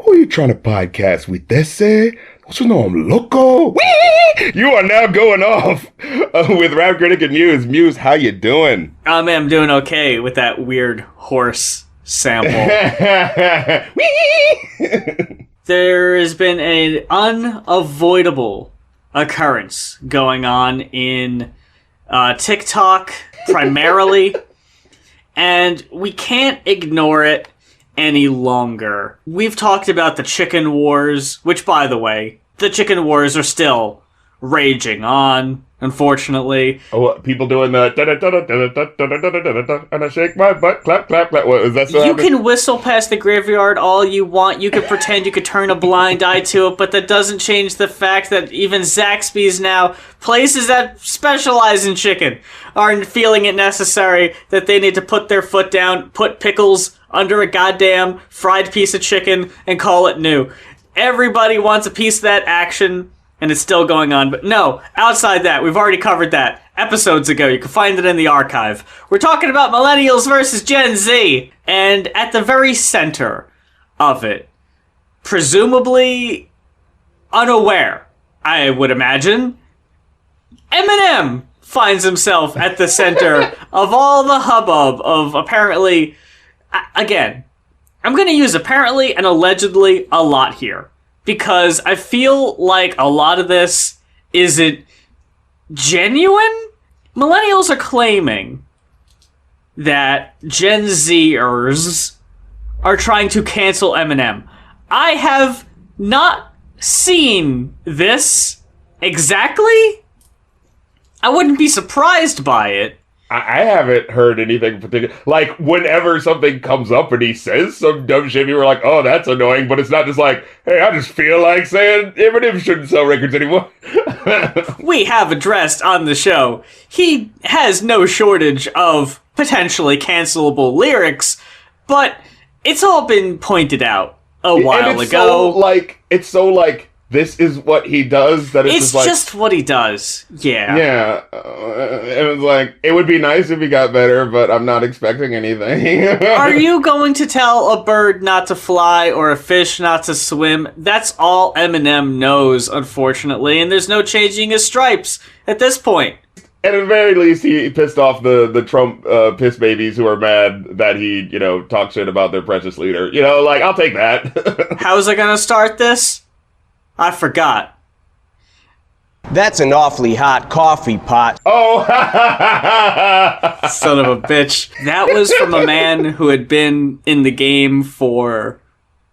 Who are you trying to podcast with? This Don't you know I'm loco? Whee! You are now going off with Rap Critic and Muse. Muse, how you doing? I'm doing okay with that weird horse sample. There has been an unavoidable occurrence going on in TikTok primarily, and we can't ignore it any longer. We've talked about the chicken wars, which, by the way, the chicken wars are still raging on, unfortunately. Oh, people doing the and I shake my butt, clap, clap, clap. What is that? You can whistle past the graveyard all you want. You can pretend you could turn a blind eye to it, but that doesn't change the fact that even Zaxby's now, places that specialize in chicken, are feeling it necessary that they need to put their foot down, put pickles under a goddamn fried piece of chicken, and call it new. Everybody wants a piece of that action, and it's still going on. But no, outside that, we've already covered that episodes ago. You can find it in the archive. We're talking about Millennials versus Gen Z, and at the very center of it, presumably unaware, I would imagine, EMINEM finds himself at the center of all the hubbub of apparently... Again, I'm going to use apparently and allegedly a lot here, because I feel like a lot of this isn't genuine. Millennials are claiming that Gen Zers are trying to cancel EMINEM. I have not seen this exactly. I wouldn't be surprised by it. I haven't heard anything particular. Like, whenever something comes up and he says some dumb shit, you were like, oh, that's annoying. But it's not just like, hey, I just feel like saying Eminem shouldn't sell records anymore. We have addressed on the show, he has no shortage of potentially cancelable lyrics, but it's all been pointed out a while ago. It's so like, this is what he does, that it's just what he does. Yeah. Yeah. And it's like, it would be nice if he got better, but I'm not expecting anything. Are you going to tell a bird not to fly or a fish not to swim? That's all EMINEM knows, unfortunately, and there's no changing his stripes at this point. And at the very least, he pissed off the Trump piss babies who are mad that he, talked shit about their precious leader. I'll take that. How's it gonna start this? I forgot. That's an awfully hot coffee pot. Oh! Son of a bitch. That was from a man who had been in the game for,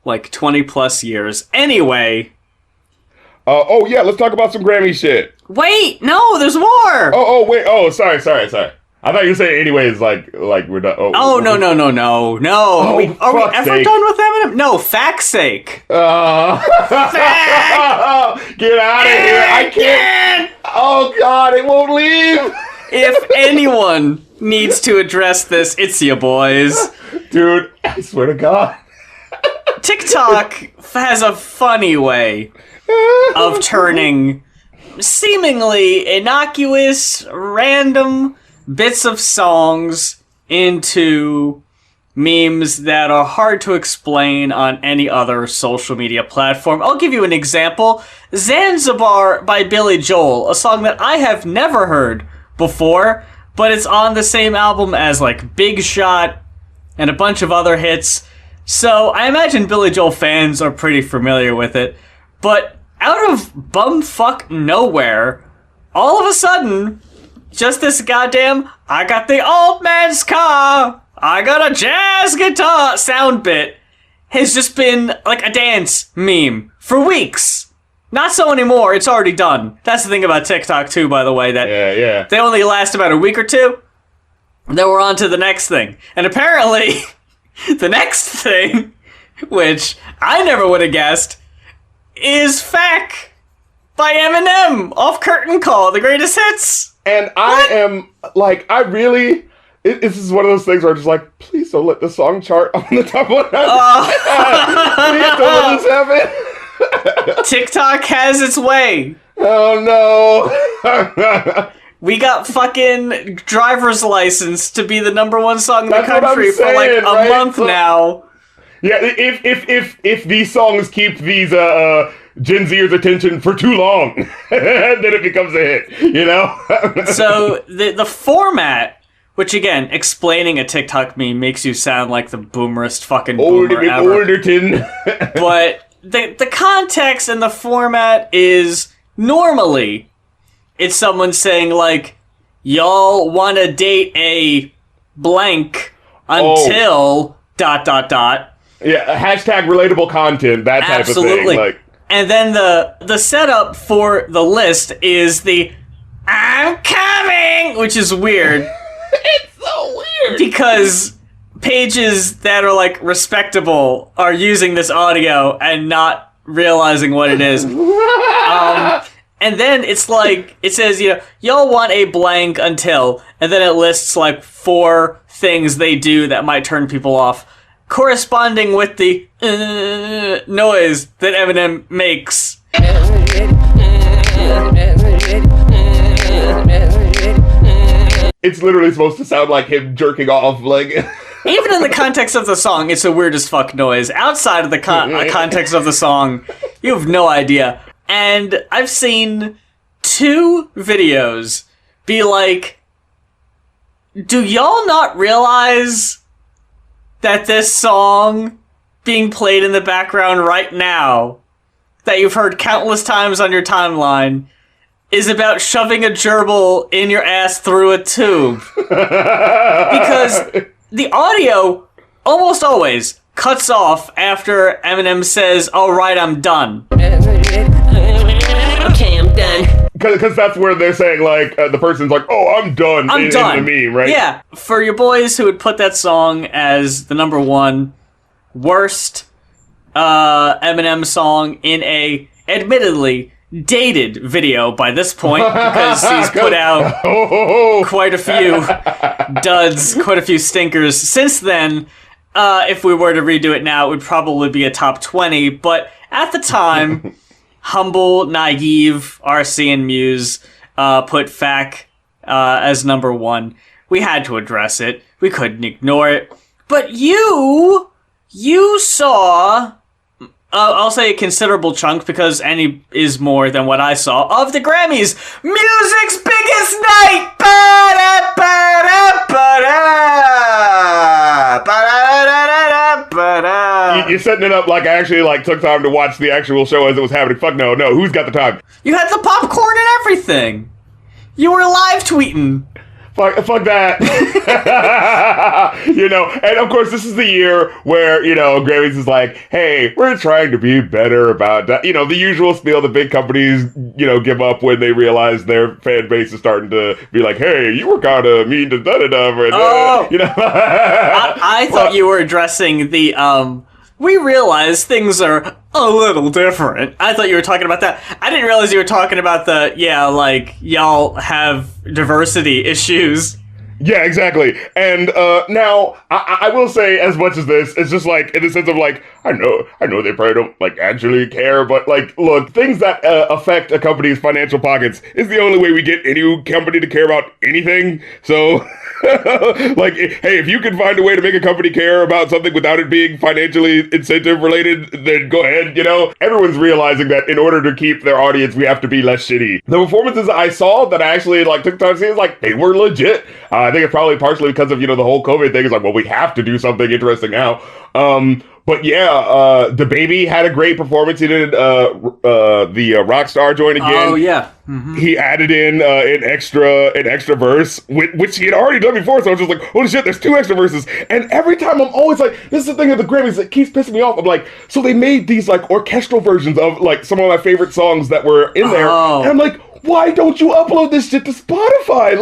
20 plus years. Anyway. Oh, yeah, let's talk about some Grammy shit. Wait, no, there's more! Wait, sorry. I thought you were saying anyways, like we're done. No. Are we ever done with Eminem? No, FACK sake. FACK! Get out of here! I can't! Oh God, it won't leave! If anyone needs to address this, it's you boys. Dude, I swear to God. TikTok has a funny way of turning seemingly innocuous, random bits of songs into memes that are hard to explain on any other social media platform. I'll give you an example. Zanzibar by Billy Joel, a song that I have never heard before, but it's on the same album as Big Shot and a bunch of other hits. So I imagine Billy Joel fans are pretty familiar with it. But out of bumfuck nowhere, all of a sudden, just this goddamn, I got the old man's car, I got a jazz guitar sound bit has just been a dance meme for weeks. Not so anymore, it's already done. That's the thing about TikTok too, by the way, that they only last about a week or two, then we're on to the next thing. And apparently, the next thing, which I never would have guessed, is FACK by EMINEM off Curtain Call, the greatest hits. And I am, this is one of those things where I'm just please don't let the song chart on the top 100. Please don't let this happen. TikTok has its way. Oh, no. We got fucking Driver's License to be the #1 song in the country for a month now. Yeah, if these songs keep these Gen Zers' attention for too long, then it becomes a hit, you know? So the format, which again, explaining a TikTok meme makes you sound like the boomerest fucking boomer ever. Olderton. But the context and the format is normally it's someone saying like, y'all want to date a blank until ... Yeah, hashtag relatable content, that type of thing. Like. And then the setup for the list is the I'm coming, which is weird. It's so weird. Because pages that are like respectable are using this audio and not realizing what it is. And then it's like, it says, you know, y'all want a blank until, and then it lists like 4 things they do that might turn people off, corresponding with the noise that Eminem makes. It's literally supposed to sound like him jerking off, like... Even in the context of the song, it's a weird as fuck noise. Outside of the context of the song, you have no idea. And I've seen 2 videos be like, do y'all not realize that this song being played in the background right now, that you've heard countless times on your timeline, is about shoving a gerbil in your ass through a tube? Because the audio almost always cuts off after Eminem says, all right, I'm done. Okay, I'm done. Because that's where they're saying, like, the person's like, oh, I'm done. I'm done. In the meme, right? Yeah. For your boys who would put that song as the number 1 worst Eminem song in a, admittedly, dated video by this point, because he's put out quite a few duds, quite a few stinkers. Since then, if we were to redo it now, it would probably be a top 20, but at the time... Humble, naive, RC and Muse put FACK as number 1. We had to address it. We couldn't ignore it. But you saw, I'll say a considerable chunk, because any is more than what I saw, of the Grammys. Music's biggest night! You're setting it up like I actually took time to watch the actual show as it was happening. Fuck no, who's got the time? You had the popcorn and everything. You were live tweeting. Fuck that. You know, and of course this is the year where, you know, Grammys is like, hey, we're trying to be better about that. You know, the usual spiel that big companies, you know, give up when they realize their fan base is starting to be like, hey, you were kind of mean to da-da-da. You know? I thought you were addressing the, we realize things are a little different. I thought you were talking about that. I didn't realize you were talking about the, y'all have diversity issues. Yeah, exactly. And now, I will say, as much as this, it's just like, in the sense of like, I know they probably don't actually care, but look, things that affect a company's financial pockets is the only way we get any company to care about anything. So, hey, if you can find a way to make a company care about something without it being financially incentive related, then go ahead, you know? Everyone's realizing that in order to keep their audience, we have to be less shitty. The performances I saw that I actually took time to see, they were legit. I think it's probably partially because of, you know, the whole COVID thing. It's like, well, we have to do something interesting now. But yeah, the Baby had a great performance. He did the Rockstar joint again. Oh yeah, mm-hmm. He added in an extra verse, which he had already done before. So I was just like, holy shit, there's 2 extra verses. And every time I'm always like, this is the thing of the Grammys that keeps pissing me off. I'm like, so they made these orchestral versions of some of my favorite songs that were in there, and I'm like, why don't you upload this shit to Spotify?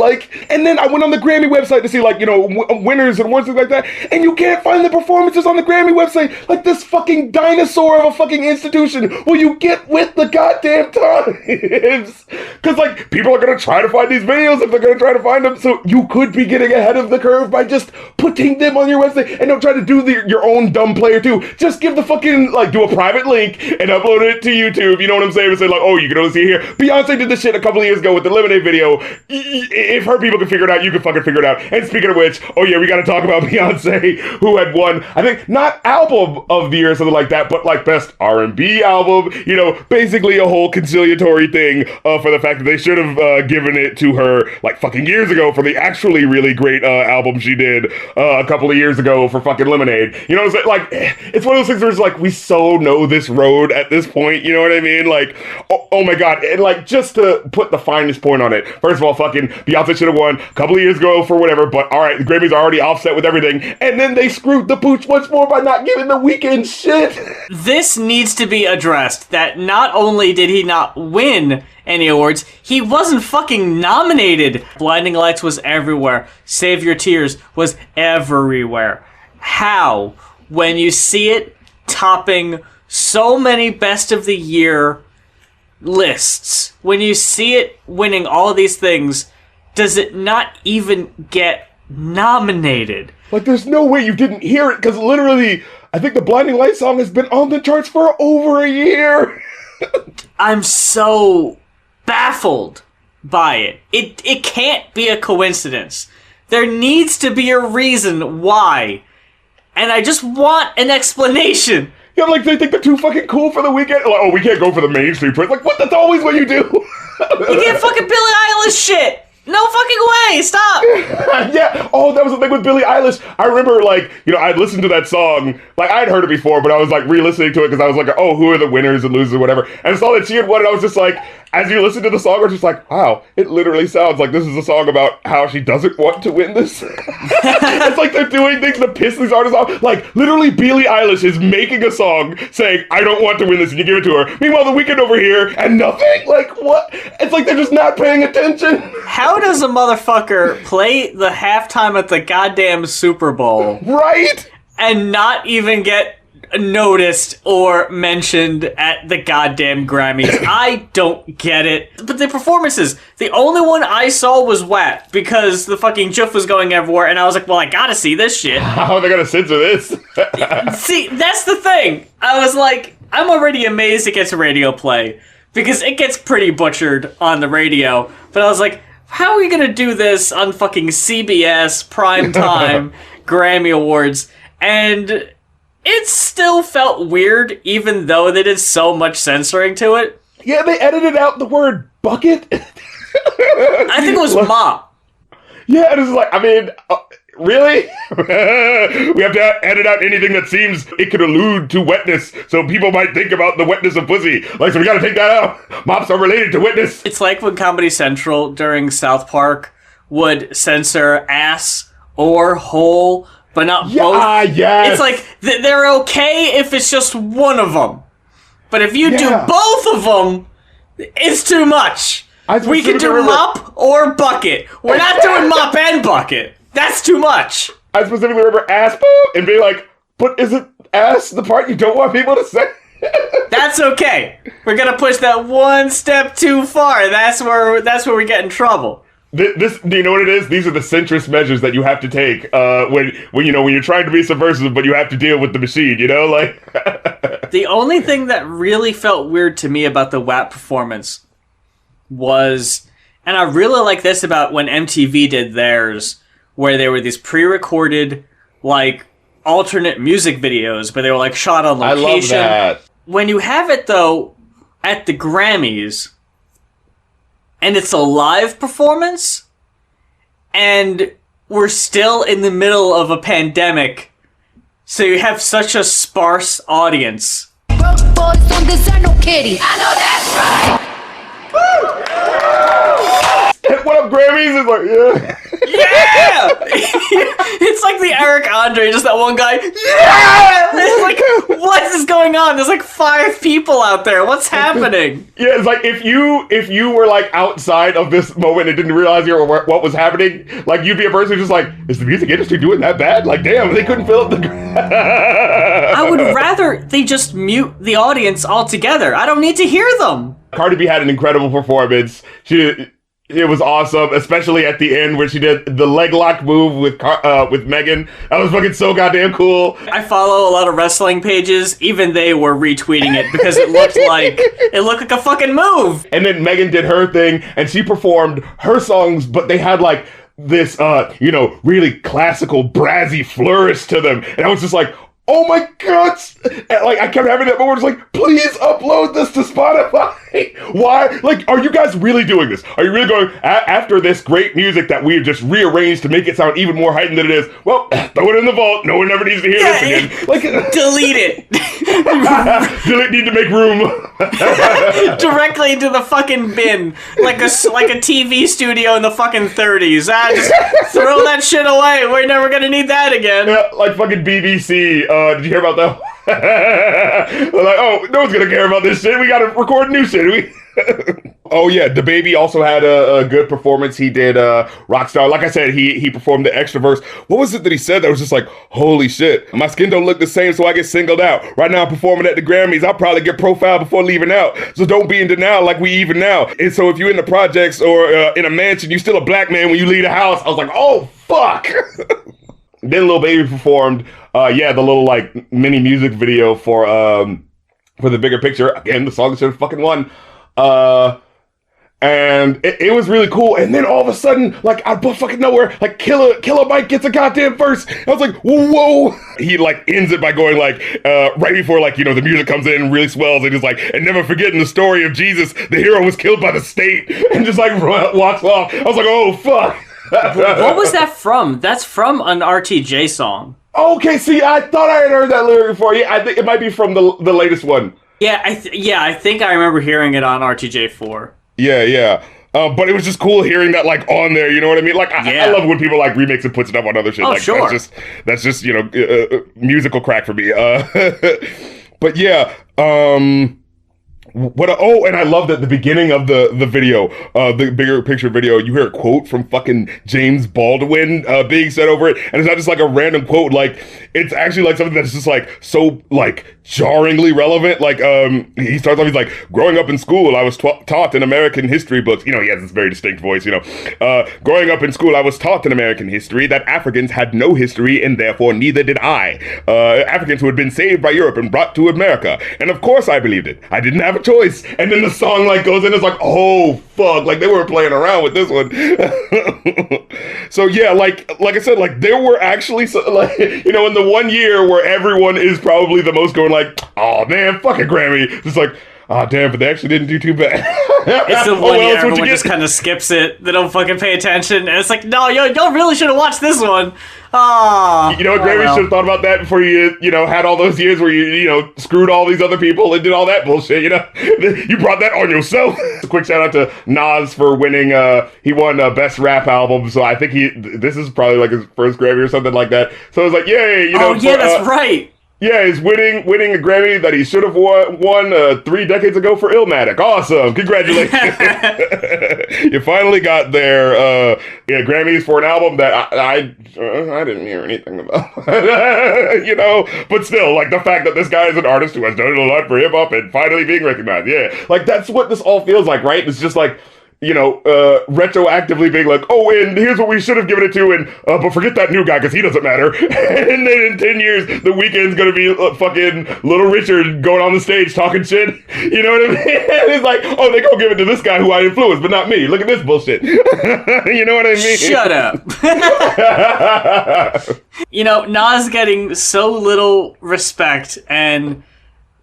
And then I went on the Grammy website to see, winners and awards, things like that, and you can't find the performances on the Grammy website. This fucking dinosaur of a fucking institution. Will you get with the goddamn times? Because, people are going to try to find these videos if they're going to try to find them, so you could be getting ahead of the curve by just putting them on your website, and don't try to do your own dumb player, too. Just give the fucking, do a private link and upload it to YouTube, you know what I'm saying? And say, oh, you can only see it here. Beyonce did the shit shit a couple of years ago with the Lemonade video. If her people can figure it out, you can fucking figure it out. And speaking of which, oh yeah, we got to talk about Beyonce, who had won, I think, not album of the year or something like that, but like best R&B album. You know, basically a whole conciliatory thing for the fact that they should have given it to her like fucking years ago for the actually really great album she did a couple of years ago for fucking Lemonade. You know what I'm saying? Like, it's one of those things where it's like, we so know this road at this point, you know what I mean? Like, oh my god, and like, just to put the finest point on it, first of all, fucking Beyonce should have won a couple of years ago for whatever, but alright, the Grammys are already offset with everything, and then they screwed the pooch much more by not giving The Weeknd shit. This needs to be addressed, that not only did he not win any awards, he wasn't fucking nominated. Blinding Lights was everywhere. Save Your Tears was everywhere. How? When you see it topping so many best of the year lists, when you see it winning all of these things, does it not even get nominated? Like, there's no way you didn't hear it, because literally, I think the Blinding Lights song has been on the charts for over a year. I'm so baffled by it. It can't be a coincidence. There needs to be a reason why. And I just want an explanation. Yeah, like, they think they're too fucking cool for The Weeknd. Like, oh, we can't go for the mainstream print. Like, what? That's always what you do. You get fucking Billie Eilish shit. No fucking way! Stop! Yeah. Oh, that was the thing with Billie Eilish. I remember, like, you know, I'd listened to that song. Like, I'd heard it before, but I was, like, re-listening to it because I was like, oh, who are the winners and losers or whatever. And I saw that she had won, and I was just like, as you listen to the song, I was just like, wow, it literally sounds like this is a song about how she doesn't want to win this. It's like they're doing things to piss these artists off. Like, literally, Billie Eilish is making a song saying, I don't want to win this, and you give it to her. Meanwhile, The Weeknd over here, and nothing? Like, what? It's like they're just not paying attention. How does a motherfucker play the halftime at the goddamn Super Bowl? Right? And not even get noticed or mentioned at the goddamn Grammys. I don't get it. But the performances, the only one I saw was WAP because the fucking GIF was going everywhere, and I was like, well, I gotta see this shit. How are they gonna censor this? See, that's the thing. I was like, I'm already amazed it gets radio play because it gets pretty butchered on the radio. But I was like, how are we gonna do this on fucking CBS primetime Grammy Awards? And it still felt weird, even though they did so much censoring to it. Yeah, they edited out the word bucket. I think it was mop. Yeah, it was like, I mean, really? We have to edit out anything that seems it could allude to wetness, so people might think about the wetness of pussy. Like, so we gotta take that out. Mops are related to wetness. It's like when Comedy Central during South Park would censor ass or hole, but not both. Yes. It's like, they're okay if it's just one of them. But if you do both of them, it's too much. We can do mop or bucket. We're not doing mop and bucket. That's too much. I specifically remember ass and be like, but isn't ass the part you don't want people to say? That's okay. We're gonna push that one step too far. That's where we get in trouble. This, do you know what it is? These are the centrist measures that you have to take when you're trying to be subversive, but you have to deal with the machine. You know, like. The only thing that really felt weird to me about the WAP performance was, and I really like this about when MTV did theirs, where they were these pre-recorded, like, alternate music videos, but they were like shot on location. I love that. When you have it though at the Grammys, and it's a live performance, and we're still in the middle of a pandemic, so you have such a sparse audience. Broke boys on designer kitty. I know that's right. What up, Grammys? Is like, yeah. Yeah! It's like the Eric Andre, just that one guy. Yeah! It's like, what is going on? There's like 5 people out there. What's happening? Yeah, it's like if you were like outside of this moment and didn't realize what was happening, like you'd be a person who's just like, is the music industry doing that bad? Like, damn, they couldn't fill up the. I would rather they just mute the audience altogether. I don't need to hear them. Cardi B had an incredible performance. It was awesome, especially at the end where she did the leg lock move with Megan. That was fucking so goddamn cool. I follow a lot of wrestling pages. Even they were retweeting it because it looked like a fucking move. And then Megan did her thing, and she performed her songs, but they had like this, really classical, brassy flourish to them. And I was just like, oh my god! And, like, I kept having that moment. It's like, please upload this to Spotify. Why? Like, are you guys really doing this? Are you really going after this great music that we've just rearranged to make it sound even more heightened than it is? Well, throw it in the vault. No one ever needs to hear this again. Like, delete it. Need to make room. Directly into the fucking bin, like a TV studio in the fucking 30s. Just throw that shit away. We're never gonna need that again. Yeah, like fucking BBC. Did you hear about that? They're like, oh, no one's gonna care about this shit. We gotta record new shit. Oh yeah, DaBaby also had a good performance. He did Rockstar. Like I said, he performed the extra verse. What was it that he said that was just like, holy shit, my skin don't look the same, so I get singled out. Right now I'm performing at the Grammys. I'll probably get profiled before leaving out. So don't be in denial like we even now. And so if you're in the projects or in a mansion, you're still a black man when you leave the house. I was like, oh fuck. Then Lil Baby performed, the little like mini music video for the Bigger Picture. Again, the song should have fucking won. And it was really cool. And then all of a sudden, like out of fucking nowhere, like Killer Mike gets a goddamn verse. I was like, whoa! He like ends it by going like, right before like, the music comes in and really swells, and he's like, and never forgetting the story of Jesus, the hero was killed by the state, and just like walks off. I was like, oh fuck. What was that from? That's from an RTJ song. Okay, see, I thought I had heard that lyric before. Yeah, I think it might be from the latest one. Yeah, I think I remember hearing it on RTJ4. Yeah. But it was just cool hearing that like on there. You know what I mean? Like I love when people like remix and puts it up on other shit. Oh, like sure. That's just musical crack for me. But yeah. And I love that at the beginning of the video, the Bigger Picture video, you hear a quote from fucking James Baldwin being said over it, and it's not just like a random quote, like it's actually like something that's just like so like jarringly relevant. Like he starts off, he's like, growing up in school, I was taught in American history books. He has this very distinct voice. Growing up in school, I was taught in American history that Africans had no history, and therefore neither did I. Africans who had been saved by Europe and brought to America, and of course I believed it. I didn't have a choice. And then the song like goes in, it's like, oh fuck, like they weren't playing around with this one. So yeah, like I said, like there were actually in the 1 year where everyone is probably the most going like, oh man, fuck a Grammy. Just like, oh damn, but they actually didn't do too bad. It's the one year everyone just kind of skips it. They don't fucking pay attention, and it's like, no, y'all really should have watched this one. What, Grammy should have thought about that before you had all those years where you screwed all these other people and did all that bullshit. You brought that on yourself. A quick shout out to Nas for winning. He won Best Rap Album, so I think this is probably like his first Grammy or something like that. So it was like, yay! That's right. Yeah, he's winning a Grammy that he should have won 3 decades ago for Illmatic. Awesome. Congratulations. You finally got their Grammys for an album that I didn't hear anything about. But still, like the fact that this guy is an artist who has done a lot for hip hop and finally being recognized. Yeah. Like that's what this all feels like, right? It's just like, retroactively being like, oh, and here's what we should have given it to, and but forget that new guy because he doesn't matter. And then in 10 years, the Weeknd's gonna be fucking Little Richard going on the stage talking shit. You know what I mean? And it's like, oh, they go give it to this guy who I influenced, but not me. Look at this bullshit. You know what I mean? Shut up. Nas getting so little respect and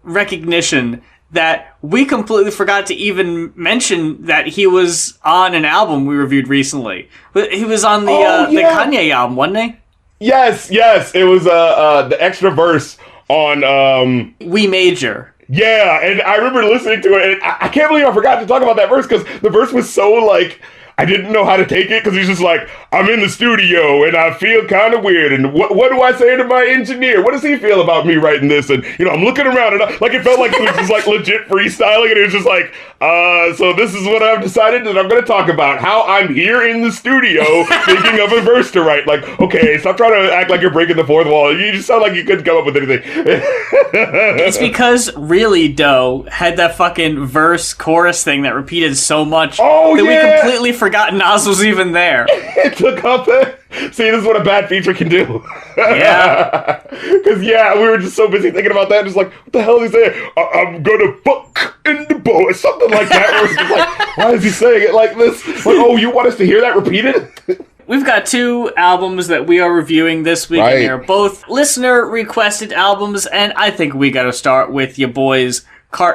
recognition that we completely forgot to even mention that he was on an album we reviewed recently. He was on the Kanye album, wasn't he? Yes. It was the extra verse on We Major. Yeah, and I remember listening to it, and I can't believe I forgot to talk about that verse, because the verse was so, like, I didn't know how to take it, because he's just like, I'm in the studio, and I feel kind of weird, and what do I say to my engineer? What does he feel about me writing this? And, I'm looking around, and like, it felt like he was just, like, legit freestyling, and it was just like, So this is what I've decided that I'm going to talk about. How I'm here in the studio thinking of a verse to write. Like, okay, stop trying to act like you're breaking the fourth wall. You just sound like you couldn't come up with anything. It's because Really Doe had that fucking verse chorus thing that repeated so much that we completely forgot Nas was even there. It took up the... See, this is what a bad feature can do. Yeah. Because, we were just so busy thinking about that. Just like, what the hell is he saying? I'm gonna fuck in the boy. Something like that. Where it's just like, why is he saying it like this? Like, oh, you want us to hear that repeated? We've got 2 albums that we are reviewing this week, and they're both listener-requested albums, and I think we gotta start with your boys'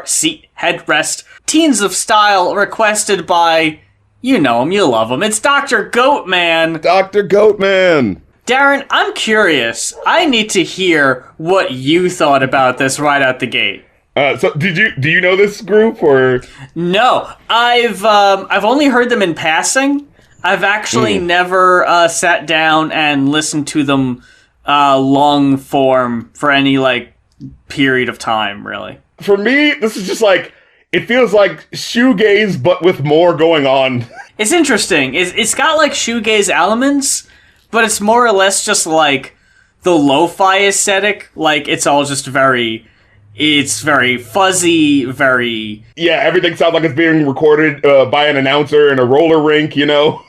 Seat Headrest. Teens of Style, requested by... You know him, you love him. It's Dr. Goatman. Dr. Goatman. Darren, I'm curious. I need to hear what you thought about this right out the gate. So do you know this group or? No, I've only heard them in passing. I've actually never sat down and listened to them long form for any period of time, really. For me, this is just it feels like shoegaze, but with more going on. It's interesting. It's got shoegaze elements, but it's more or less just the lo-fi aesthetic. It's all just it's very fuzzy, very... Yeah, everything sounds like it's being recorded by an announcer in a roller rink, you know?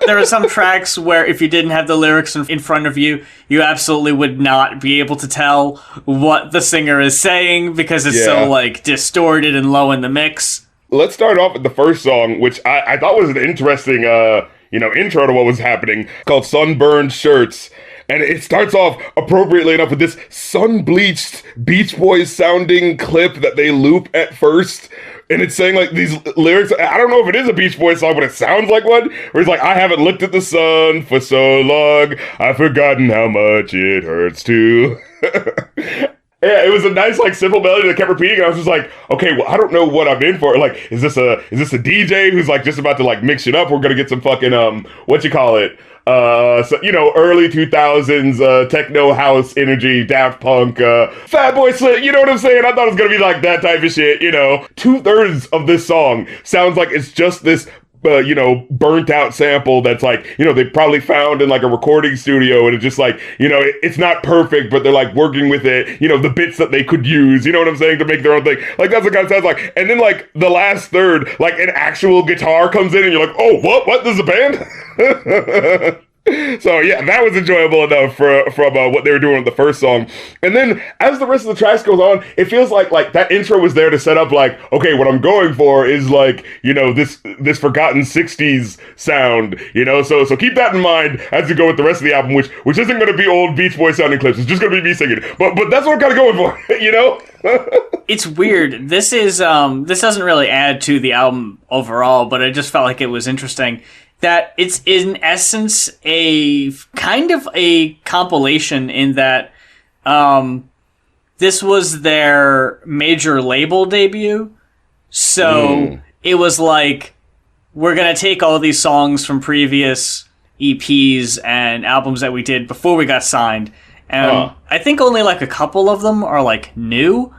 There are some tracks where if you didn't have the lyrics in front of you, you absolutely would not be able to tell what the singer is saying because it's so distorted and low in the mix. Let's start off with the first song, which I thought was an interesting, intro to what was happening, called Sunburned Shirts. And it starts off appropriately enough with this sun-bleached Beach Boys sounding clip that they loop at first. And it's saying these lyrics, I don't know if it is a Beach Boys song, but it sounds like one, where it's I haven't looked at the sun for so long, I've forgotten how much it hurts to. Yeah, it was a nice, simple melody that kept repeating, and I was just like, okay, well, I don't know what I'm in for. Is this a DJ who's, just about to, mix it up? We're gonna get some fucking, early 2000s, techno house energy, Daft Punk, Fatboy Slim, you know what I'm saying? I thought it was gonna be, that type of shit, 2/3 of this song sounds like it's just this burnt out sample that's they probably found in a recording studio, and it's just it's not perfect, but they're working with it, the bits that they could use, you know what I'm saying, to make their own thing. That's what it kind of sounds like. And then the last third, an actual guitar comes in and you're like, oh, what? This is a band? So yeah, that was enjoyable enough from what they were doing with the first song. And then as the rest of the tracks goes on, it feels like that intro was there to set up okay, what I'm going for is this forgotten 60s sound, so keep that in mind as you go with the rest of the album, which isn't going to be old Beach Boys sounding clips. It's just going to be me singing. But that's what I'm kind of going for, It's weird. This doesn't really add to the album overall, but I just felt like it was interesting that it's in essence a kind of a compilation in that this was their major label debut. So it was we're going to take all these songs from previous EPs and albums that we did before we got signed. And I think only a couple of them are new.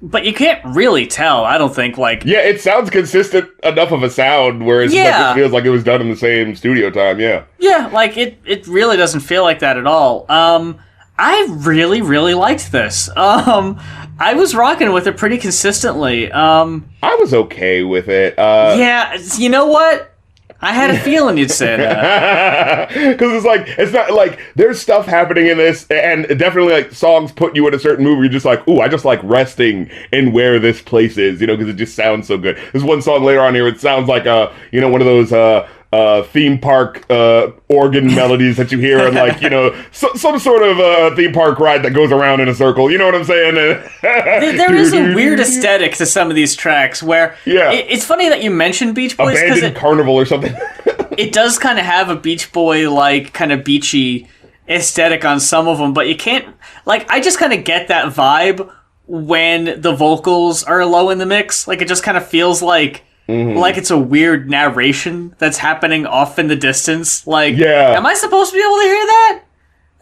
But you can't really tell, I don't think, Yeah, it sounds consistent enough of a sound, whereas it feels like it was done in the same studio time, yeah. Yeah, it really doesn't feel like that at all. I really, really liked this. I was rocking with it pretty consistently. I was okay with it. Yeah, you know what? I had a feeling you'd say that. Because it's not there's stuff happening in this, and definitely songs put you in a certain mood where you're just ooh, I just like resting in where this place is, because it just sounds so good. There's one song later on here, it sounds like one of those theme park organ melodies that you hear on some sort of theme park ride that goes around in a circle, you know what I'm saying? There is a weird aesthetic to some of these tracks where it's funny that you mentioned Beach Boys, Abandoned Carnival or something. It does kind of have a Beach Boy kind of beachy aesthetic on some of them, but you can't I just kind of get that vibe when the vocals are low in the mix. It just kind of feels like it's a weird narration that's happening off in the distance. Am I supposed to be able to hear that?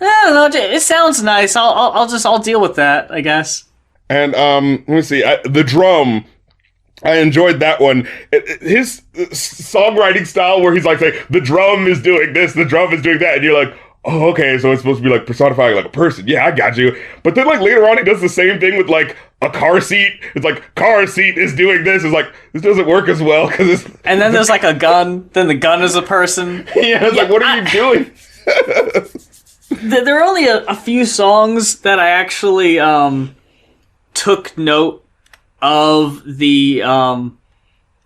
I don't know. It sounds nice. I'll deal with that, I guess. And let me see. The drum I enjoyed that one. His songwriting style where he's like, the drum is doing this, the drum is doing that, and you're like, oh, okay, so it's supposed to be like personifying like a person. Yeah, I got you. But then like later on, he does the same thing with like a car seat. It's like, car seat is doing this. It's like, this doesn't work as well because it's... And then there's like a gun. Then the gun is a person. Yeah, it's like, what are you doing? There are only a few songs that I actually took note of the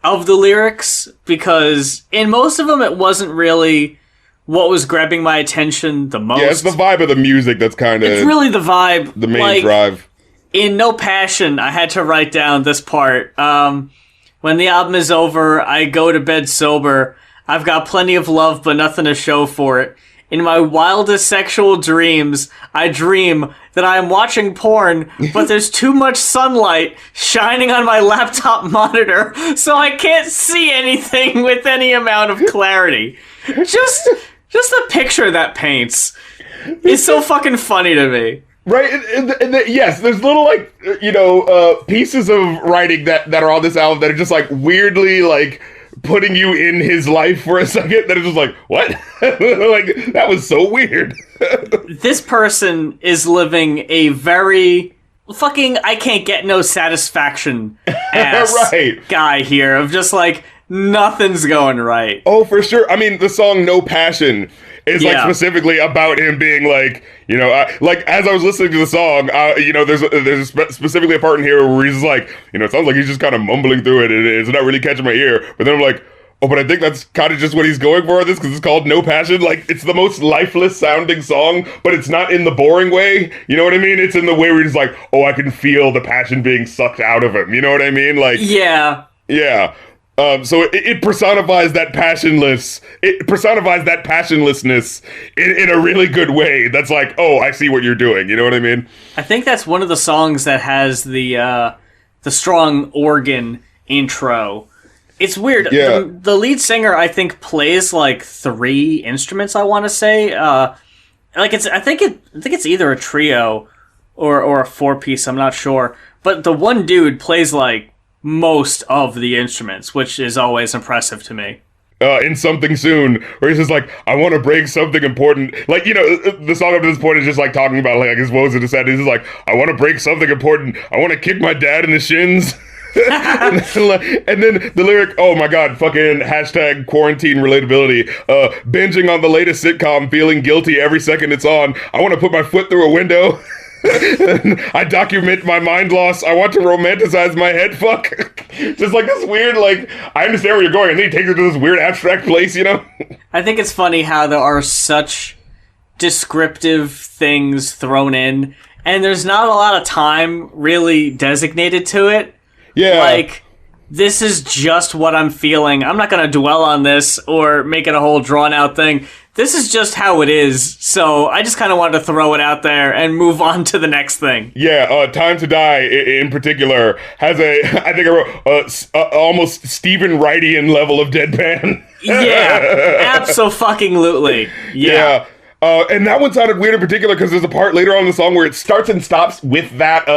lyrics, because in most of them it wasn't really what was grabbing my attention the most. Yeah, it's the vibe of the music that's kind of... It's really the vibe. The main drive. In No Passion, I had to write down this part. When the album is over, I go to bed sober. I've got plenty of love, but nothing to show for it. In my wildest sexual dreams, I dream that I am watching porn, but there's too much sunlight shining on my laptop monitor, so I can't see anything with any amount of clarity. Just the picture that paints is so fucking funny to me. Right, yes, there's little, like, pieces of writing that are on this album that are just, like, weirdly, like, putting you in his life for a second, that is just like, what? Like, that was so weird. This person is living a very fucking I can't get no satisfaction ass guy here, of just like, nothing's going right. Oh, for sure. I mean, the song No Passion is like specifically about him being like, like as I was listening to the song, there's specifically a part in here where he's like, it sounds like he's just kind of mumbling through it and it's not really catching my ear. But then I'm like, oh, but I think that's kind of just what he's going for this, because it's called No Passion. Like, it's the most lifeless sounding song, but it's not in the boring way. You know what I mean? It's in the way where he's like, oh, I can feel the passion being sucked out of him. You know what I mean? Like, yeah. So it personifies that passionlessness in a really good way. That's like, oh, I see what you're doing. You know what I mean? I think that's one of the songs that has the strong organ intro. It's weird. Yeah. The lead singer, I think, plays like 3 instruments, I want to say. I think it's either a trio or a 4-piece, I'm not sure. But the one dude plays like most of the instruments, which is always impressive to me. In Something Soon, where he's just like, I want to break something important. Like, the song up to this point is just like talking about like his woes and his sad. He's just like, I want to break something important. I want to kick my dad in the shins. And then the lyric, oh my god, fucking hashtag quarantine relatability. Binging on the latest sitcom, feeling guilty every second it's on. I want to put my foot through a window. I document my mind loss. I want to romanticize my head fuck. Just like this weird, like, I understand where you're going, and then he takes it to this weird abstract place, I think it's funny how there are such descriptive things thrown in, and there's not a lot of time really designated to it. Yeah. Like, this is just what I'm feeling. I'm not going to dwell on this or make it a whole drawn-out thing. This is just how it is, so I just kind of wanted to throw it out there and move on to the next thing. Yeah, Time to Die, in particular, has I think I wrote, almost Stephen Wrightian level of deadpan. Yeah, abso-fucking-lutely. Yeah. And that one sounded weird in particular because there's a part later on in the song where it starts and stops with that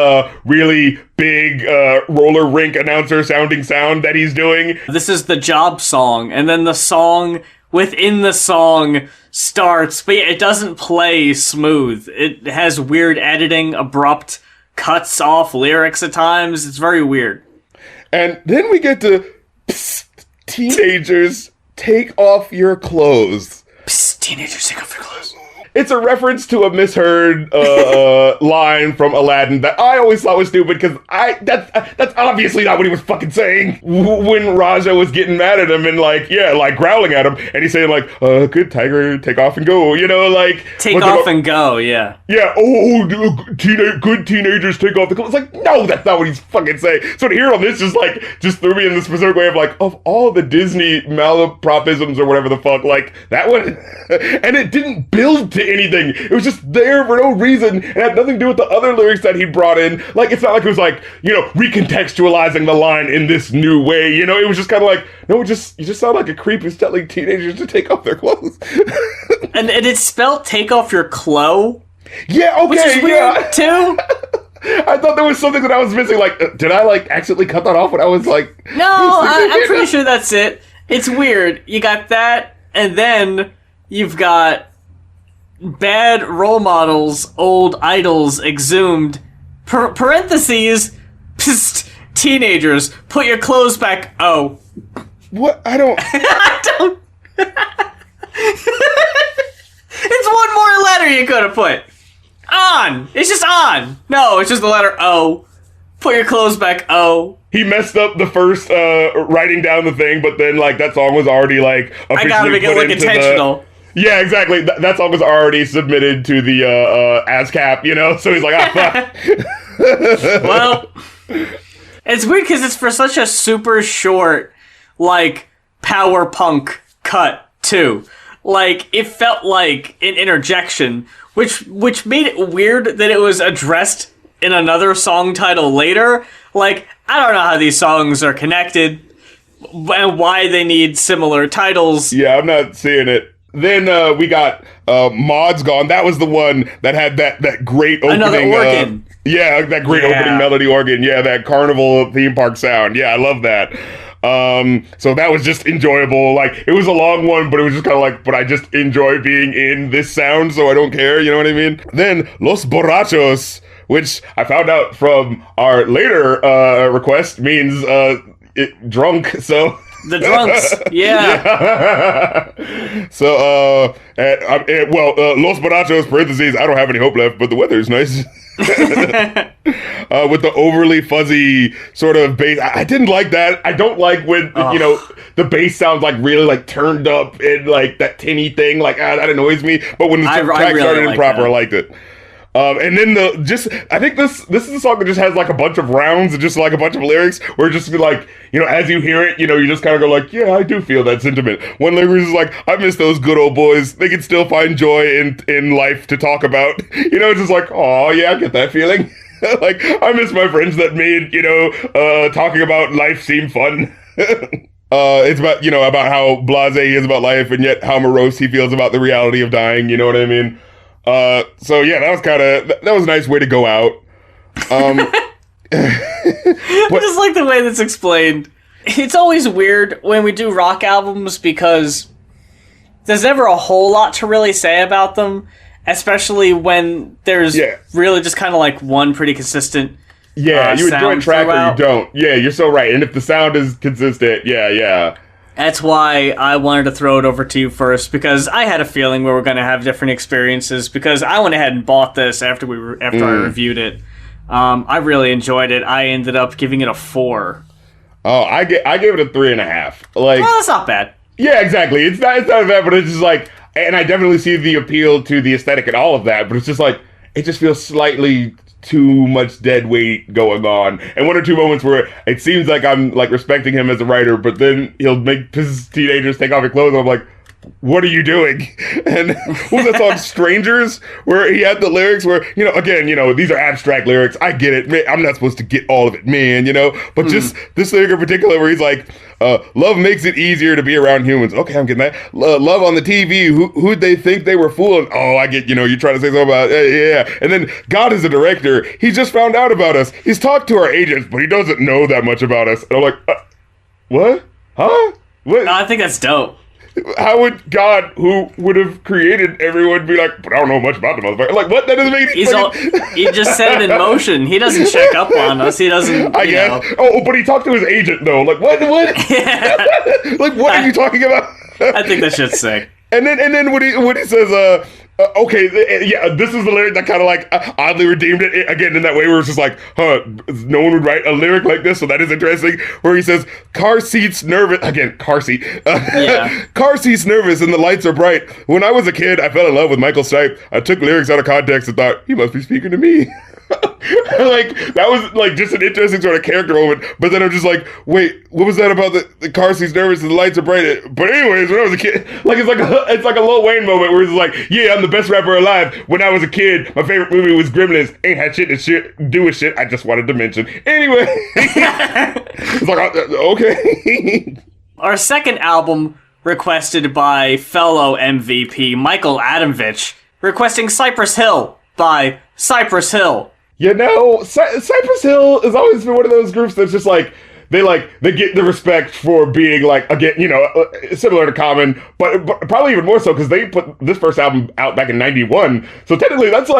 really big roller rink announcer sounding sound that he's doing. This is the Job song, and then the song within the song starts, but yeah, it doesn't play smooth. It has weird editing, abrupt cuts off lyrics at times. It's very weird. And then we get to, psst, teenagers, take off your clothes. Psst, teenagers, take off your clothes. It's a reference to a misheard line from Aladdin that I always thought was stupid because that's obviously not what he was fucking saying when Raja was getting mad at him and like growling at him, and he's saying like, good tiger, take off and go, like take off and go, yeah. Yeah, good teenagers take off the clothes. It's like, no, that's not what he's fucking saying. So to hear all this just threw me in the specific way of like, of all the Disney malapropisms or whatever the fuck, like that one, and it didn't build to anything. It was just there for no reason and had nothing to do with the other lyrics that he brought in. Like, it's not like it was like, recontextualizing the line in this new way. It was just kind of like, no, you just sound like a creep who's telling teenagers to take off their clothes. and it's spelled take off your clo. Yeah, okay, which is weird too. I thought there was something that I was missing. Like, did I like accidentally cut that off when I was like? No, I'm pretty sure that's it. It's weird. You got that, and then you've got bad role models, old idols exhumed. Parentheses, psst, teenagers, put your clothes back. Oh. What? I don't. I don't. It's one more letter you could have put. On. It's just on. No, it's just the letter O. Put your clothes back. O. He messed up the first writing down the thing, but then like that song was already like officially I gotta make it put look into intentional. Yeah, exactly. That song was already submitted to the ASCAP, you know. So he's like, ah, fuck. Well, it's weird because it's for such a super short, like, power punk cut too. Like, it felt like an interjection, which made it weird that it was addressed in another song title later. Like, I don't know how these songs are connected and why they need similar titles. Yeah, I'm not seeing it. Then we got Maud's Gone. That was the one that had that great opening. Another organ. That great opening melody organ. Yeah, that carnival theme park sound. Yeah, I love that. So that was just enjoyable. Like, it was a long one, but it was just kind of like, but I just enjoy being in this sound, so I don't care, you know what I mean? Then Los Borrachos, which I found out from our later request means drunk, so... The drunks, yeah. So, Los Borrachos, parentheses, I don't have any hope left, but the weather is nice. With the overly fuzzy sort of bass. I didn't like that. I don't like when, you know, the bass sounds like really like turned up and like that tinny thing. Like, that annoys me. But when the track really started like improper, that. I liked it. And then I think this is a song that just has like a bunch of rounds and just like a bunch of lyrics where just like, you know, as you hear it, you know, you just kind of go like, yeah, I do feel that sentiment. One lyric is like, I miss those good old boys. They can still find joy in life to talk about. You know, it's just like, oh yeah, I get that feeling. Like, I miss my friends that made, you know, talking about life seem fun. It's about, you know, about how blasé he is about life and yet how morose he feels about the reality of dying. You know what I mean? So yeah, that was a nice way to go out. I just like the way that's explained. It's always weird when we do rock albums because there's never a whole lot to really say about them, especially when there's really just kind of like one pretty consistent you enjoy a track throughout. or you don't. Yeah, you're so right. And if the sound is consistent, yeah. That's why I wanted to throw it over to you first, because I had a feeling we were going to have different experiences, because I went ahead and bought this after I reviewed it. I really enjoyed it. I ended up giving it a 4. Oh, I gave it a 3.5. Like, well, that's not bad. Yeah, exactly. It's not bad, but it's just like, and I definitely see the appeal to the aesthetic and all of that, but it's just like, it just feels slightly too much dead weight going on, and one or two moments where it seems like I'm like respecting him as a writer, but then he'll make his teenagers take off their clothes and I'm like, what are you doing? And what was that song, Strangers, where he had the lyrics where, you know, again, you know, these are abstract lyrics, I get it, man, I'm not supposed to get all of it, man, you know, but just this lyric in particular where he's like, love makes it easier to be around humans. Okay, I'm getting that. Love on the TV, who'd they think they were fooling? Oh, I get, you know, you're trying to say something about, yeah. And then God is a director. He just found out about us. He's talked to our agents, but he doesn't know that much about us. And I'm like, what? Huh? What? No, I think that's dope. How would God, who would have created everyone, be like, but I don't know much about the motherfucker? Like, what? That doesn't make any sense. He just set it in motion. He doesn't check up on us. He doesn't, I guess. know. Oh, but he talked to his agent, though. Like, what? Yeah. Like, what are you talking about? I think that shit's sick. And then when he says, okay, yeah, this is the lyric that kind of like oddly redeemed it again in that way where it's just like, no one would write a lyric like this, so that is interesting. Where he says, car seats nervous, again, car seat, car seats nervous and the lights are bright. When I was a kid, I fell in love with Michael Stipe. I took lyrics out of context and thought, he must be speaking to me. Like, that was like just an interesting sort of character moment, but then I'm just like, wait, what was that about the car seat's nervous and the lights are bright? But anyways, when I was a kid, like it's like a Lil Wayne moment where it's like, yeah, I'm the best rapper alive. When I was a kid, my favorite movie was Gremlins. Ain't had shit to do with shit. I just wanted to mention. Anyway, it's like, okay. Our second album, requested by fellow MVP Michael Adamvich, requesting Cypress Hill by Cypress Hill. You know, Cypress Hill has always been one of those groups that's just they get the respect for being again, similar to Common, but probably even more so because they put this first album out back in '91. So technically, that's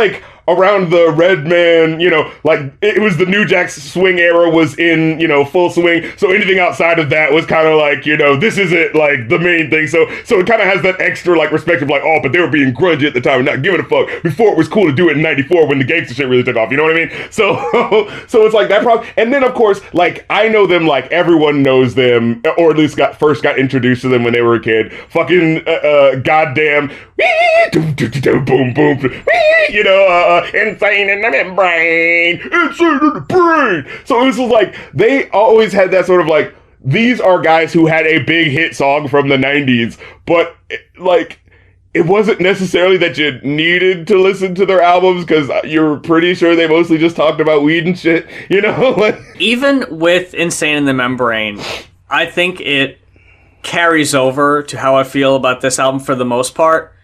around the Redman, it was the New Jack Swing era was in full swing. So anything outside of that was kind of this isn't the main thing. So it kind of has that extra respect of oh, but they were being grungy at the time and not giving a fuck before it was cool to do it in '94 when the gangster shit really took off. You know what I mean? So it's that problem. And then of course I know them everyone knows them, or at least first got introduced to them when they were a kid. Fucking goddamn boom boom, insane in the membrane, insane in the brain. So this was they always had that sort of these are guys who had a big hit song from the 90s, but it wasn't necessarily that you needed to listen to their albums because you're pretty sure they mostly just talked about weed and shit, Even with Insane in the Membrane, I think it carries over to how I feel about this album for the most part.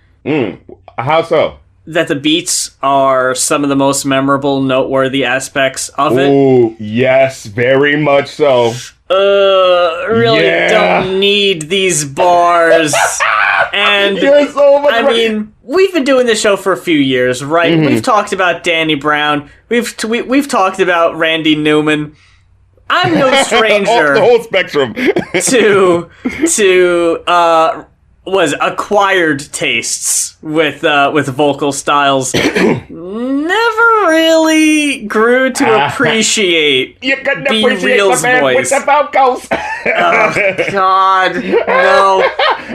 How so? That the beats are some of the most memorable, noteworthy aspects of it. Oh, yes, very much so. Really don't need these bars. And I mean, we've been doing this show for a few years, right? Mm-hmm. We've talked about Danny Brown. We've talked about Randy Newman. I'm no stranger. The whole spectrum to was acquired tastes with vocal styles. Never really grew to appreciate B Real's voice. With the vocals. Oh God, no,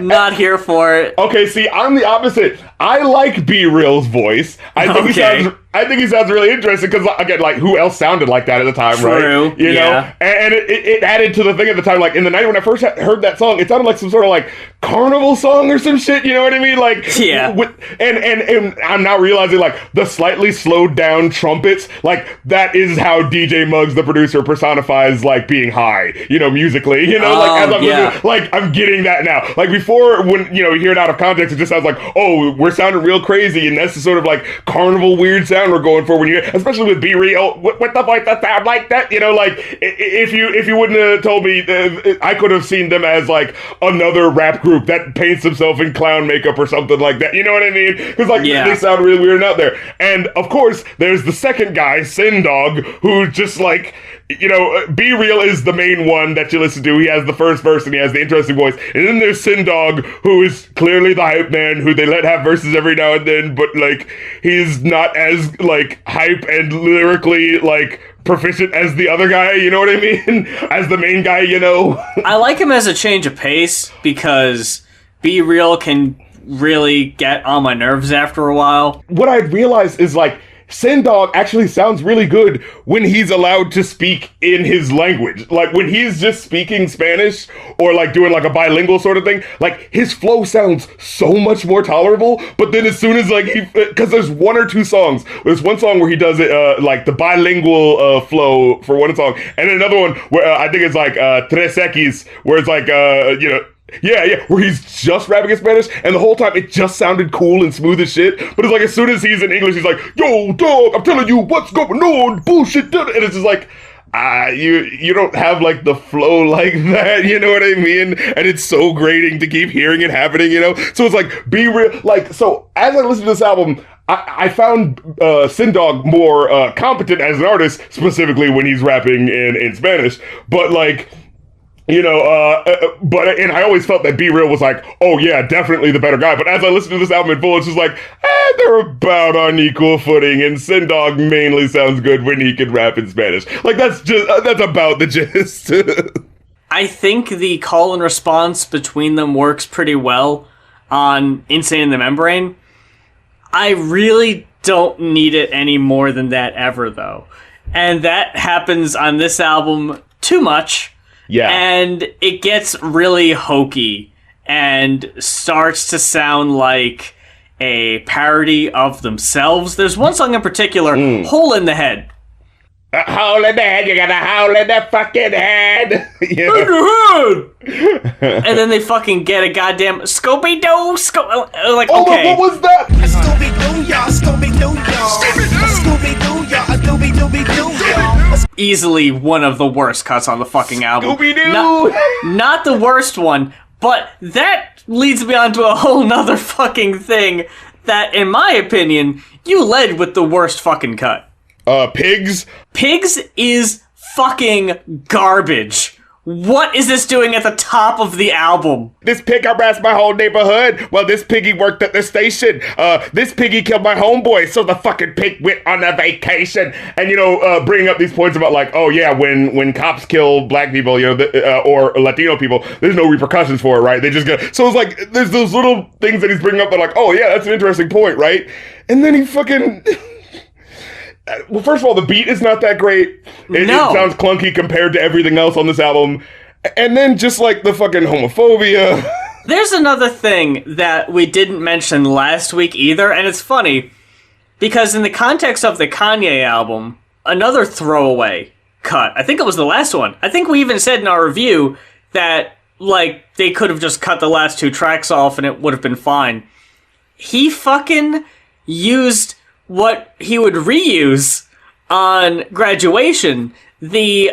not here for it. Okay, see, I'm the opposite. I like B Real's voice. I think he sounds really interesting because, again, who else sounded like that at the time, True, right? You know? And it added to the thing at the time. In the night when I first heard that song, it sounded like some sort of, carnival song or some shit, you know what I mean? Yeah. And I'm now realizing, the slightly slowed down trumpets, that is how DJ Muggs, the producer, personifies, being high, musically, as I'm listening, I'm getting that now. Before, when, you hear it out of context, it just sounds oh, we're sounding real crazy, and that's the sort of, carnival weird sound we're going for when you, especially with B Real, what the fuck that sound like that, if you wouldn't have told me, I could have seen them as another rap group that paints themselves in clown makeup or something like that, you know what I mean? Because they sound really weird out there. And of course, there's the second guy, Sin Dog, who just B Real is the main one that you listen to. He has the first verse and he has the interesting voice. And then there's Sin Dog, who is clearly the hype man, who they let have verses every now and then, but he's not as hype and lyrically proficient as the other guy, you know what I mean? As the main guy, I like him as a change of pace because B Real can really get on my nerves after a while. What I realized is Sin Dog actually sounds really good when he's allowed to speak in his language. When he's just speaking Spanish or doing a bilingual sort of thing, his flow sounds so much more tolerable. But then as soon as because there's one or two songs, there's one song where he does it the bilingual flow for one song, and another one where I think it's Tres X, where it's yeah, where he's just rapping in Spanish, and the whole time it just sounded cool and smooth as shit. But it's as soon as he's in English, he's yo, dog, I'm telling you what's going on, bullshit, and it's just you don't have the flow like that, you know what I mean? And it's so grating to keep hearing it happening, So it's be real, so as I listen to this album, I found Sin Dog more competent as an artist, specifically when he's rapping in Spanish, but and I always felt that B Real was oh yeah, definitely the better guy. But as I listened to this album in full, it's just they're about on equal footing, and Sin Dog mainly sounds good when he can rap in Spanish. That's about the gist. I think the call and response between them works pretty well on Insane in the Membrane. I really don't need it any more than that ever, though. And that happens on this album too much. Yeah. And it gets really hokey and starts to sound like a parody of themselves. There's one song in particular, Hole in the Head. A hole in the head, you got a hole in the fucking head. And then they fucking get a goddamn Scooby-Doo, okay. What was that? Scooby-Doo, y'all, Scooby-Doo, y'all. Scooby-Doo, y'all. Easily one of the worst cuts on the fucking album. Scooby-Doo! Not the worst one, but that leads me on to a whole nother fucking thing that, in my opinion, you led with the worst fucking cut. Pigs? Pigs is fucking garbage. What is this doing at the top of the album? This pig harassed my whole neighborhood. Well, this piggy worked at the station. This piggy killed my homeboy, so the fucking pig went on a vacation. And, bringing up these points about, like, oh, yeah, when cops kill black people, or Latino people, there's no repercussions for it, right? They just go... So it's like, there's those little things that he's bringing up that, like, oh, yeah, that's an interesting point, right? And then he fucking... Well, first of all, the beat is not that great. It sounds clunky compared to everything else on this album. And then just like the fucking homophobia. There's another thing that we didn't mention last week either, and it's funny because in the context of the Kanye album, another throwaway cut, I think it was the last one. I think we even said in our review that like they could have just cut the last two tracks off and it would have been fine. He fucking used what he would reuse on Graduation, the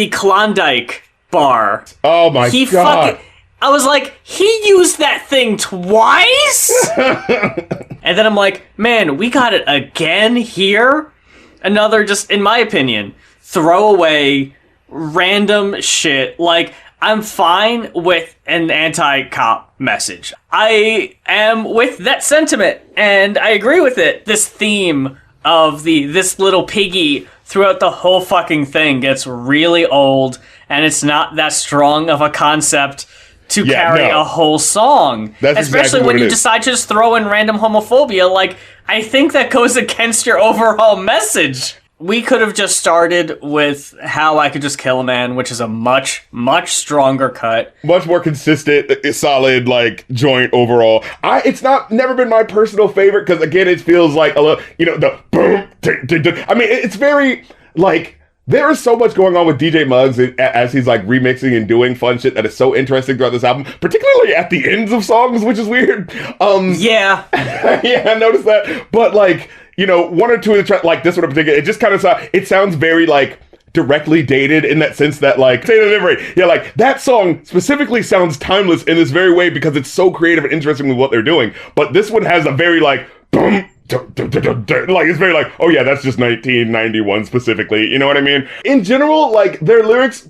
Klondike bar. Oh my god. I was like, he used that thing twice? And then I'm like, man, we got it again here? Another, just, in my opinion, throwaway, random shit. Like, I'm fine with an anti-cop message. I am with that sentiment, and I agree with it. This theme of this little piggy throughout the whole fucking thing gets really old, and it's not that strong of a concept to carry a whole song. That's especially exactly when what it you is. decide to just throw in random homophobia. Like, I think that goes against your overall message. We could have just started with How I Could Just Kill a Man, which is a much, much stronger cut. Much more consistent, solid, like, joint overall. It's never been my personal favorite, because, again, it feels like, the boom, I mean, it's very, like, there is so much going on with DJ Muggs as he's, like, remixing and doing fun shit that is so interesting throughout this album, particularly at the ends of songs, which is weird. Yeah. Yeah, I noticed that. But, like... one or two of the tracks, like this one in particular, it just kind of it sounds very, like, directly dated in that sense that, like, say the delivery. Yeah, like, that song specifically sounds timeless in this very way because it's so creative and interesting with what they're doing. But this one has a very, like, boom, like, it's very like, oh yeah, that's just 1991 specifically, you know what I mean? In general, like, their lyrics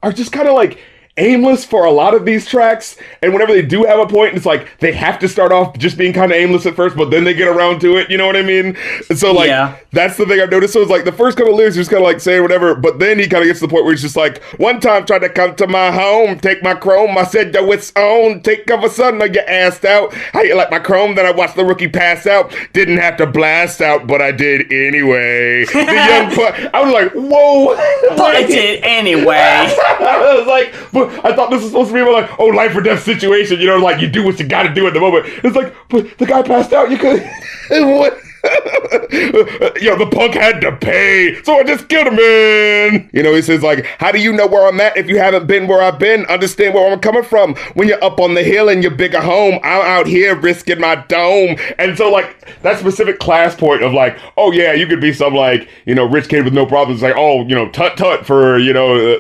are just kind of, like, aimless for a lot of these tracks, and whenever they do have a point, it's like they have to start off just being kind of aimless at first, but then they get around to it, you know what I mean? And so, like, that's the thing I've noticed. So it's like the first couple of lyrics are just kind of like saying whatever, but then he kind of gets to the point where he's just like, one time tried to come to my home, take my chrome, I said, yo, it's on, take cover, son, or you assed out. How you like my chrome? Then I watched the rookie pass out, didn't have to blast out, but I did anyway. The young I was like, whoa. But I did anyway. I was like, but I thought this was supposed to be like, oh, life or death situation, like you do what you gotta do at the moment. It's like, but the guy passed out, you could, what? The punk had to pay, so I just killed him, man. He says, like, how do you know where I'm at if you haven't been where I've been? Understand where I'm coming from. When you're up on the hill in your bigger home, I'm out here risking my dome. And so, like, that specific class point of, like, oh yeah, you could be some, like, rich kid with no problems, like, oh, tut for,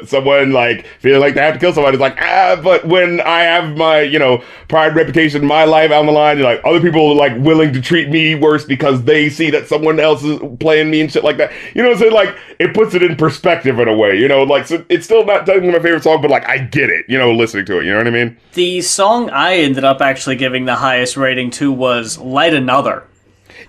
someone, like, feeling like they have to kill somebody. It's like, but when I have my, pride, reputation, my life on the line, like, other people are, like, willing to treat me worse because they see that someone else is playing me and shit like that. So, like, it puts it in perspective in a way, like, so it's still not technically my favorite song, but, like, I get it, listening to it, you know what I mean? The song I ended up actually giving the highest rating to was Light Another.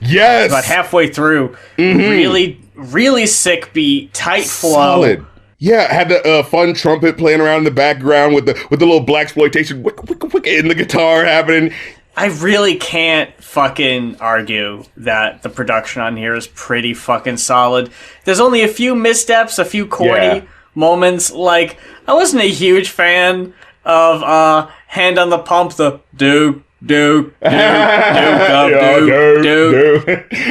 Yes! About halfway through. Mm-hmm. Really, really sick beat, tight flow. Solid. Yeah, had the fun trumpet playing around in the background with the little black exploitation in the guitar happening. I really can't fucking argue that the production on here is pretty fucking solid. There's only a few missteps, a few corny moments. Like, I wasn't a huge fan of Hand on the Pump, the do. And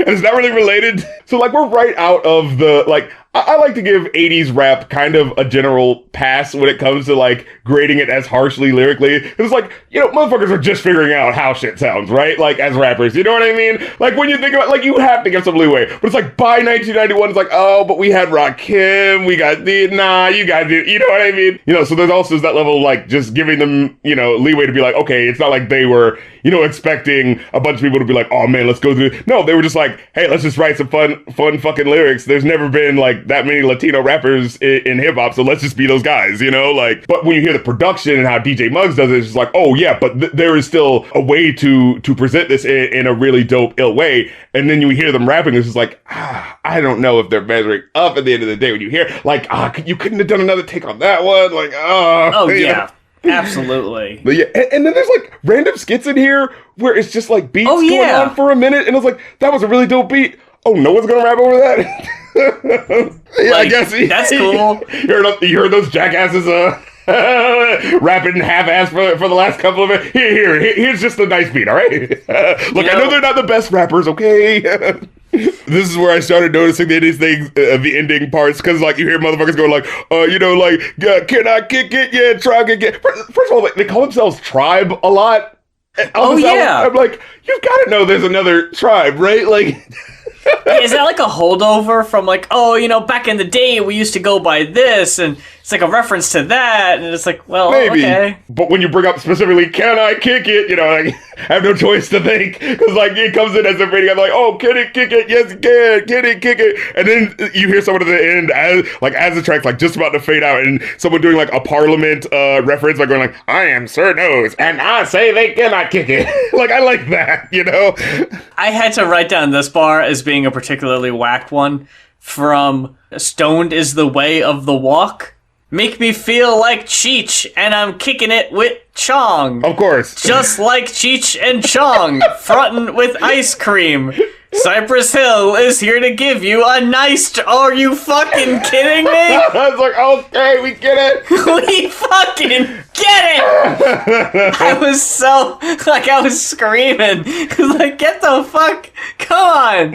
it's not really related. So, like, we're right out of the, like, I like to give 80s rap kind of a general pass when it comes to like grading it as harshly lyrically. It's like, motherfuckers are just figuring out how shit sounds, right? Like as rappers, you know what I mean? Like when you think about, like, you have to give some leeway, but it's like by 1991, it's like, oh, but we had Rakim, we got you guys did, you know what I mean? So there's also that level of like just giving them, leeway to be like, okay, it's not like they were, expecting a bunch of people to be like, oh man, let's go through. No, they were just like, hey, let's just write some fun fucking lyrics. There's never been like that many Latino rappers in hip hop, so let's just be those guys, like. But when you hear the production and how DJ Muggs does it, it's just like, oh yeah, but there is still a way to present this in a really dope, ill way. And then you hear them rapping, it's just like, I don't know if they're measuring up at the end of the day. When you hear like, you couldn't have done another take on that one, like, oh yeah. Absolutely. But yeah, and then there's like random skits in here where it's just like beats going on for a minute, and it's like, that was a really dope beat. Oh, no one's gonna rap over that? Yeah, like, I guess. That's cool. You heard those jackasses rapping half-ass for the last couple of it. Here's just a nice beat, all right? Look, I know they're not the best rappers, okay? This is where I started noticing these things, the ending parts, because like you hear motherfuckers going like, can I kick it? Yeah, Tribe can get. First of all, like, they call themselves Tribe a lot. Oh yeah. I'm like, you've got to know there's another Tribe, right? Like. Is that like a holdover from like, back in the day we used to go by this, and it's like a reference to that, and it's like, well, maybe. Okay. But when you bring up specifically, can I kick it? Like, I have no choice to think, because like it comes in as a radio. I'm like, oh, can it kick it? Yes, it can. Can it kick it? And then you hear someone at the end as the track's like just about to fade out, and someone doing like a Parliament reference, like going like, I am Sir Nose, and I say they cannot kick it. Like, I like that, I had to write down this bar as being a particularly whack one from Stoned is the Way of the Walk. Make me feel like Cheech, and I'm kicking it with Chong. Of course. Just like Cheech and Chong, frontin' with ice cream. Cypress Hill is here to give you a nice... Are you fucking kidding me? I was like, okay, we get it. We fucking get it! I was so... Like, I was screaming. Like, get the fuck... Come on!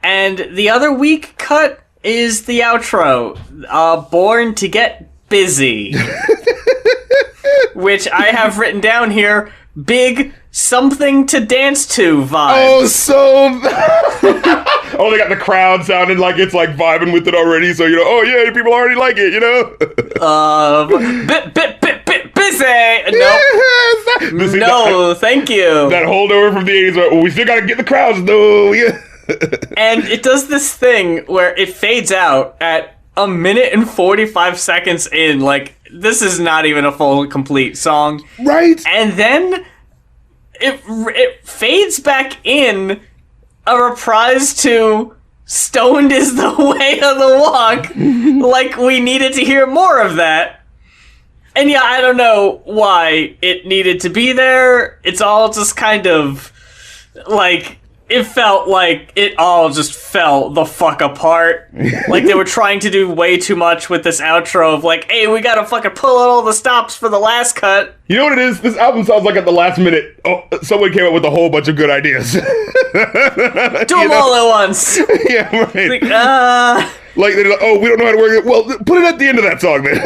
And the other weak cut is the outro. Born to Get Busy. Which I have written down here. Big something to dance to vibes. Oh, so... oh, they got the crowd sounding like it's like vibing with it already, so, oh, yeah, people already like it, Bit busy! Nope. No, thank you. That holdover from the 80s, well, we still gotta get the crowds, though, yeah. And it does this thing where it fades out at a minute and 45 seconds in, like, this is not even a full, complete song. Right. And then it fades back in a reprise to Stoned is the Way of the Walk. Like, we needed to hear more of that. And yeah, I don't know why it needed to be there. It's all just kind of, like... It felt like it all just fell the fuck apart. Like they were trying to do way too much with this outro of like, hey, we gotta fucking pull out all the stops for the last cut. You know what it is? This album sounds like at the last minute, someone came up with a whole bunch of good ideas. Do them all at once. Yeah, right. Like, they're like, oh, we don't know how to work it. Well, put it at the end of that song, then.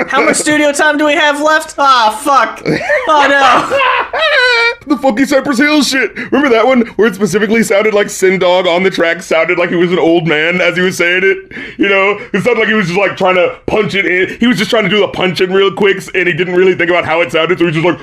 How much studio time do we have left? Fuck. Oh, no. The funky Cypress Hill shit. Remember that one where it specifically sounded like Sin Dog on the track sounded like he was an old man as he was saying it? It sounded like he was just like trying to punch it in. He was just trying to do the punch in real quick, and he didn't really think about how it sounded, so he was just like,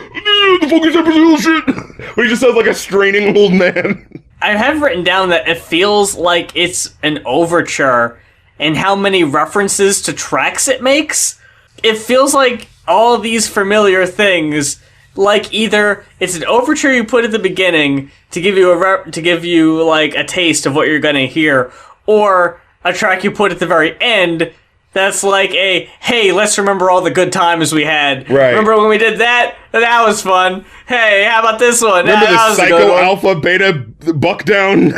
the funky Cypress Hill shit. But he just sounds like a straining old man. I have written down that it feels like it's an overture. And how many references to tracks it makes. It feels like all these familiar things, like either it's an overture you put at the beginning to give you like a taste of what you're gonna hear, or a track you put at the very end that's like a, hey, let's remember all the good times we had. Right. Remember when we did that? That was fun. Hey, how about this one? Remember that the was Psycho Alpha Beta Buck Down?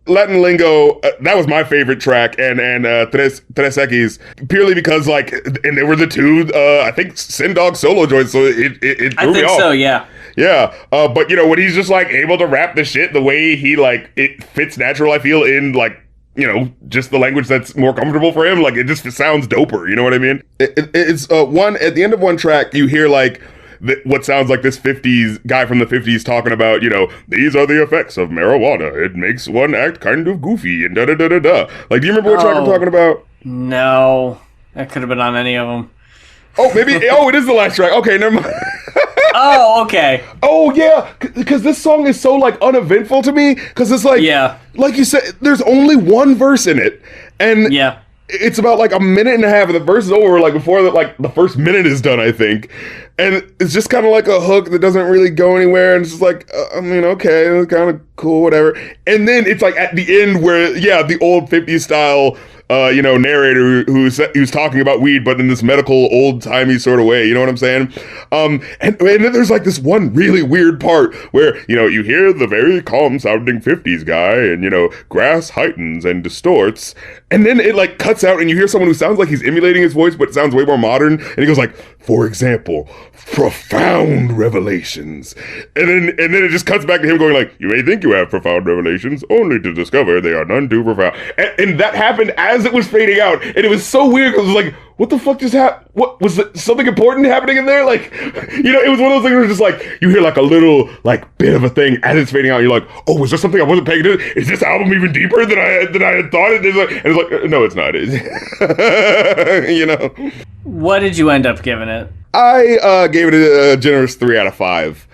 Latin Lingo, that was my favorite track, and Tres Equis, purely because, like, and they were the two, I think, Sin Dog solo joints, so it threw me off. I think so, yeah. Yeah, but, when he's just, like, able to rap the shit the way he, like, it fits natural, I feel, in, like, just the language that's more comfortable for him. Like, it just sounds doper. You know what I mean? It's one at the end of one track, you hear like what sounds like this 50s guy from the 50s talking about, these are the effects of marijuana. It makes one act kind of goofy and da-da-da-da-da. Like, do you remember what track I'm talking about? No. That could have been on any of them. Oh, maybe. It is the last track. Okay, never mind. Oh, okay. Oh, yeah. Because this song is so, like, uneventful to me. Because it's like, like you said, there's only one verse in it. And it's about, like, a minute and a half, and the verse is over, like, before, the first minute is done, I think. And it's just kind of like a hook that doesn't really go anywhere. And it's just like, okay, it's kind of cool, whatever. And then it's, like, at the end where, the old 50s style narrator who's talking about weed, but in this medical, old-timey sort of way, you know what I'm saying? And then there's like this one really weird part where, you hear the very calm-sounding 50s guy, and, grass heightens and distorts, and then it like cuts out, and you hear someone who sounds like he's emulating his voice, but it sounds way more modern, and he goes like, for example, profound revelations. And then it just cuts back to him going like, you may think you have profound revelations, only to discover they are none too profound. And that happened as it was fading out, and it was so weird, because it was like, what the fuck just happened? What was it, something important happening in there? Like, it was one of those things where it's just like, you hear like a little like bit of a thing as it's fading out, and you're like, oh, was there something I wasn't paying attention to? Is this album even deeper than I had thought? And it's like, no, it's not. What did you end up giving it? I gave it a generous 3 out of 5.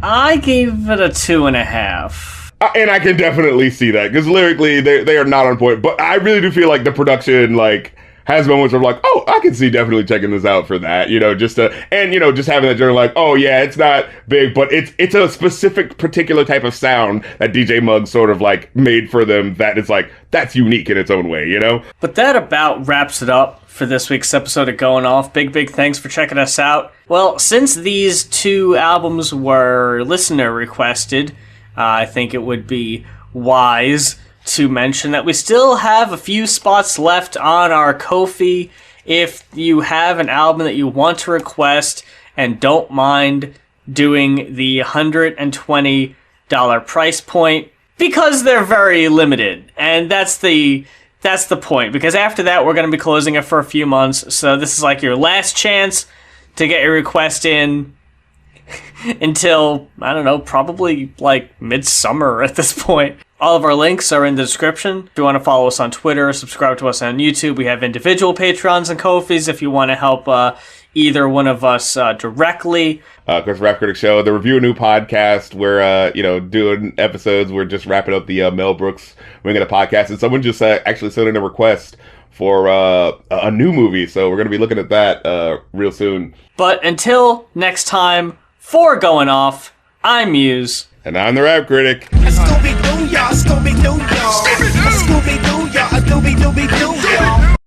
I gave it a 2.5. And I can definitely see that, because lyrically they are not on point. But I really do feel like the production has moments where I'm like, oh, I can see definitely checking this out for that, just having that journal like, oh yeah, it's not big, but it's a specific particular type of sound that DJ Muggs sort of like made for them that is like, that's unique in its own way, But that about wraps it up for this week's episode of Going Off. Big thanks for checking us out. Well, since these 2 albums were listener requested, I think it would be wise to mention that we still have a few spots left on our Ko-fi. If you have an album that you want to request and don't mind doing the $120 price point, because they're very limited, and that's the point, because after that we're going to be closing it for a few months, so this is like your last chance to get your request in until, I don't know, probably like midsummer at this point. All of our links are in the description. If you want to follow us on Twitter, subscribe to us on YouTube. We have individual Patrons and Ko-fis if you want to help either one of us directly. Chris Rap Critic Show, the Review a New podcast. We're doing episodes. We're just wrapping up the Mel Brooks Wing of the podcast, and someone just actually sent in a request for a new movie, so we're going to be looking at that real soon. But until next time, for Going Off, I'm Muse. And I'm the Rap Critic. Scooby-Doo, y'all, Scooby-Doo, y'all.